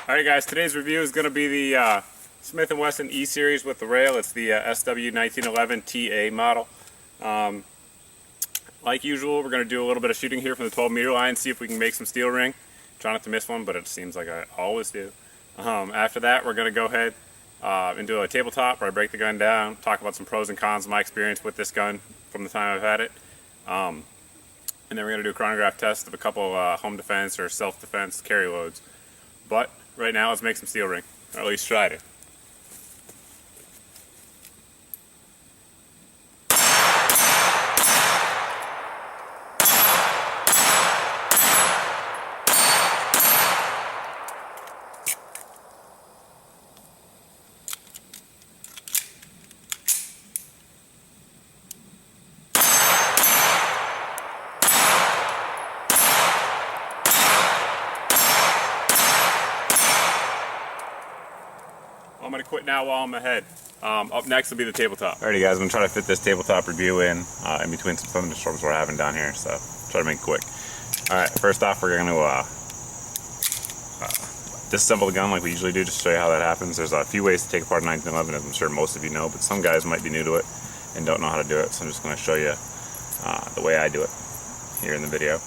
Alright guys, today's review is going to be the Smith Wesson E-Series with the rail. It's the SW1911 TA model. Like usual, we're going to do a little bit of shooting here from the 12-meter line, see if we can make some steel ring. Try not to miss one, but it seems like I always do. After that, we're going to go ahead and do a tabletop where I break the gun down, talk about some pros and cons of my experience with this gun from the time I've had it. And then we're going to do a chronograph test of a couple home defense or self-defense carry loads. But right now, let's make some steel ring, or at least try to. I'm going to quit now while I'm ahead. Up next will be the tabletop. Alrighty guys, I'm going to try to fit this tabletop review in between some thunderstorms we're having down here, so try to make it quick. Alright, first off we're going to disassemble the gun like we usually do, just to show you how that happens. There's a few ways to take apart a 1911, as I'm sure most of you know, but some guys might be new to it and don't know how to do it, so I'm just going to show you the way I do it here in the video.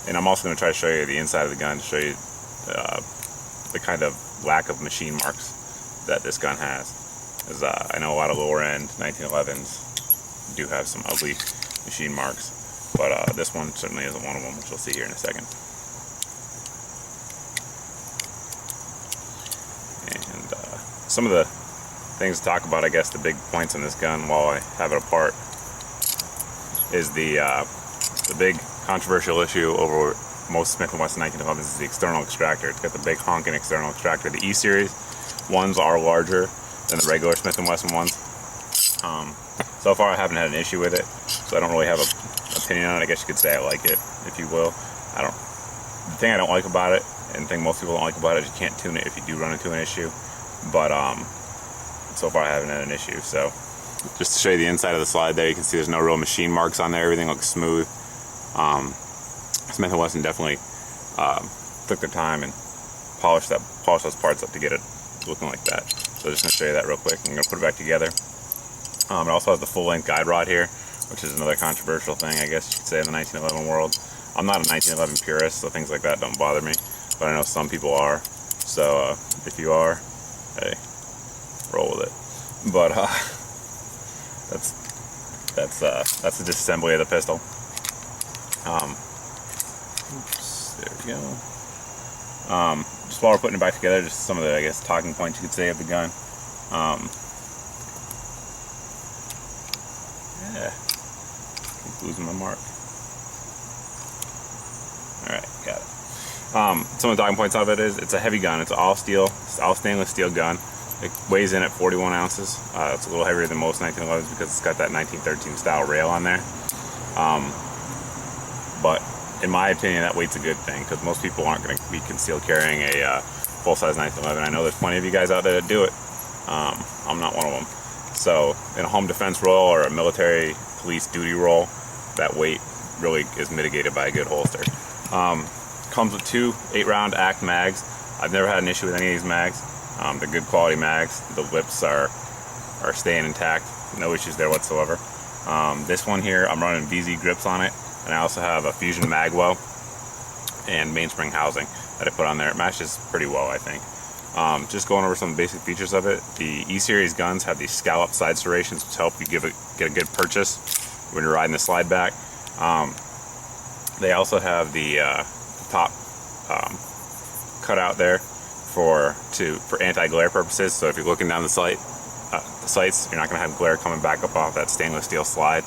And I'm also going to try to show you the inside of the gun to show you the kind of lack of machine marks that this gun has. Because I know a lot of lower end 1911s do have some ugly machine marks, but this one certainly isn't one of them, which you'll see here in a second. And some of the things to talk about, I guess the big points on this gun while I have it apart, is the big controversial issue over most Smith Wesson 1911s is the external extractor. It's got the big honking external extractor. The E-Series ones are larger than the regular Smith & Wesson ones. So far I haven't had an issue with it, so I don't really have an opinion on it. I guess you could say I like it, if you will. The thing I don't like about it, and the thing most people don't like about it, is you can't tune it if you do run into an issue. But so far I haven't had an issue. So just to show you the inside of the slide there, you can see there's no real machine marks on there. Everything looks smooth. Smith & Wesson definitely took their time and polished those parts up to get it looking like that. So just going to show you that real quick. I'm going to put it back together. It also has the full-length guide rod here, which is another controversial thing, I guess you could say, in the 1911 world. I'm not a 1911 purist, so things like that don't bother me, but I know some people are. So if you are, hey, roll with it. But that's the disassembly of the pistol. Oops, there we go. Just while we're putting it back together, just some of the, I guess, talking points you could say of the gun. Yeah, keep losing my mark. Alright, got it. Some of the talking points of it is, it's a heavy gun. It's all steel, it's all stainless steel gun. It weighs in at 41 ounces. It's a little heavier than most 1911s because it's got that 1913 style rail on there. But in my opinion, that weight's a good thing, because most people aren't going to be concealed carrying a full-size 1911. I know there's plenty of you guys out there that do it. I'm not one of them. So in a home defense role or a military police duty role, that weight really is mitigated by a good holster. Comes with two 8-round ACT mags. I've never had an issue with any of these mags. They're good quality mags. The lips are staying intact. No issues there whatsoever. This one here, I'm running VZ grips on it. And I also have a Fusion magwell and mainspring housing that I put on there. It matches pretty well, I think. Just going over some basic features of it. The E-Series guns have these scallop side serrations, which help you get a good purchase when you're riding the slide back. They also have the top cut out there for anti-glare purposes. So if you're looking down the sights, you're not going to have glare coming back up off that stainless steel slide.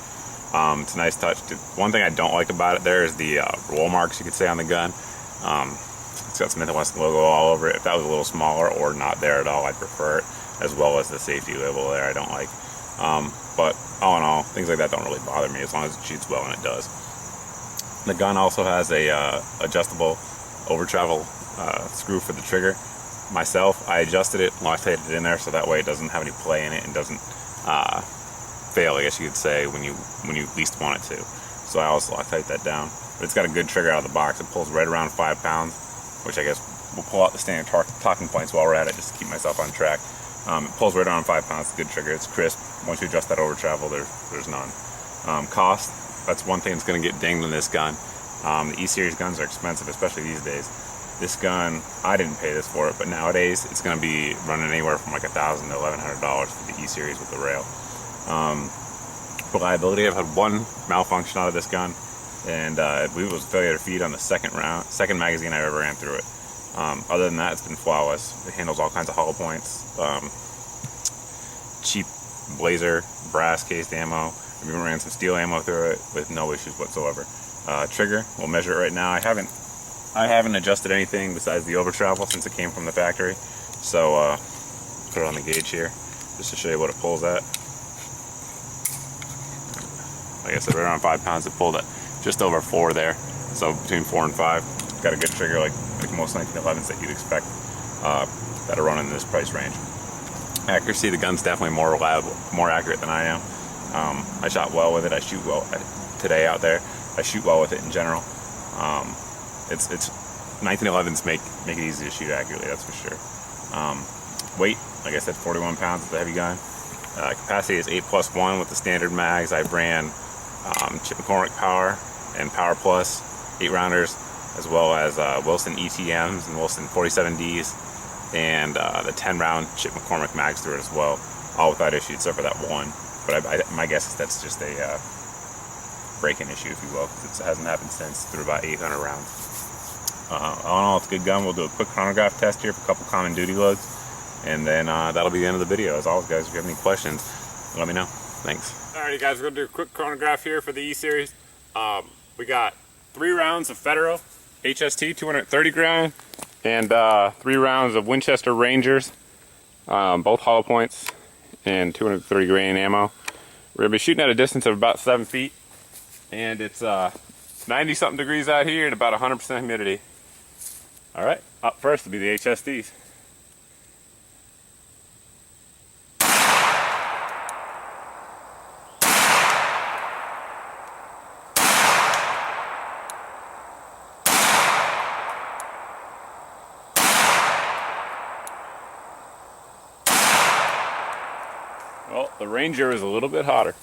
It's a nice touch. One thing I don't like about it there is the roll marks, you could say, on the gun. It's got Smith & Wesson logo all over it. If that was a little smaller or not there at all, I'd prefer it, as well as the safety label there I don't like. But all in all, things like that don't really bother me as long as it shoots well, and it does. The gun also has a adjustable over travel screw for the trigger. Myself, I adjusted it, Loctited it in there so that way it doesn't have any play in it and doesn't fail, I guess you could say, when you least want it to. So I also Loctite that down. But it's got a good trigger out of the box. It pulls right around 5 pounds, which I guess we'll pull out the standard talking points while we're at it, just to keep myself on track. It pulls right around 5 pounds. It's a good trigger. It's crisp. Once you adjust that over travel, there's none. Cost, that's one thing that's going to get dinged in this gun. The E-Series guns are expensive, especially these days. This gun, I didn't pay this for it, but nowadays it's going to be running anywhere from like $1,000 to $1,100 for the E-Series with the rail. Reliability, I've had one malfunction out of this gun, and I believe it was failure to feed on the second magazine I ever ran through it. Other than that, it's been flawless. It handles all kinds of hollow points. Cheap Blazer brass cased ammo. I've even ran some steel ammo through it with no issues whatsoever. Trigger, we'll measure it right now. I haven't adjusted anything besides the over travel since it came from the factory. So put it on the gauge here just to show you what it pulls at. Like I said, right around 5 pounds. It pulled at just over 4 there. So between 4 and 5. Got a good trigger like most 1911s that you'd expect that are running in this price range. Accuracy, the gun's definitely more reliable, more accurate than I am. I shot well with it. I shoot well today out there. I shoot well with it in general. It's 1911s make it easy to shoot accurately, that's for sure. Weight, like I said, 41 pounds. It's a heavy gun. Capacity is 8+1 with the standard mags. I ran Chip McCormick Power and Power Plus 8-rounders, as well as Wilson ETMs and Wilson 47Ds, and the 10-round Chip McCormick mags through it as well, all without issue except for that one. But my guess is that's just a break-in issue, if you will, because it hasn't happened since, through about 800 rounds. All in all, it's a good gun. We'll do a quick chronograph test here for a couple common duty loads, and then that'll be the end of the video. As always, guys, if you have any questions, let me know. Thanks. Alrighty, guys, we're gonna do a quick chronograph here for the E-Series. We got 3 rounds of Federal HST 230 grain and 3 rounds of Winchester Rangers, both hollow points, and 230 grain ammo. We're gonna be shooting at a distance of about 7 feet, and it's 90 something degrees out here and about 100% humidity. All right, up first will be the HSTs. Well, the Ranger is a little bit hotter.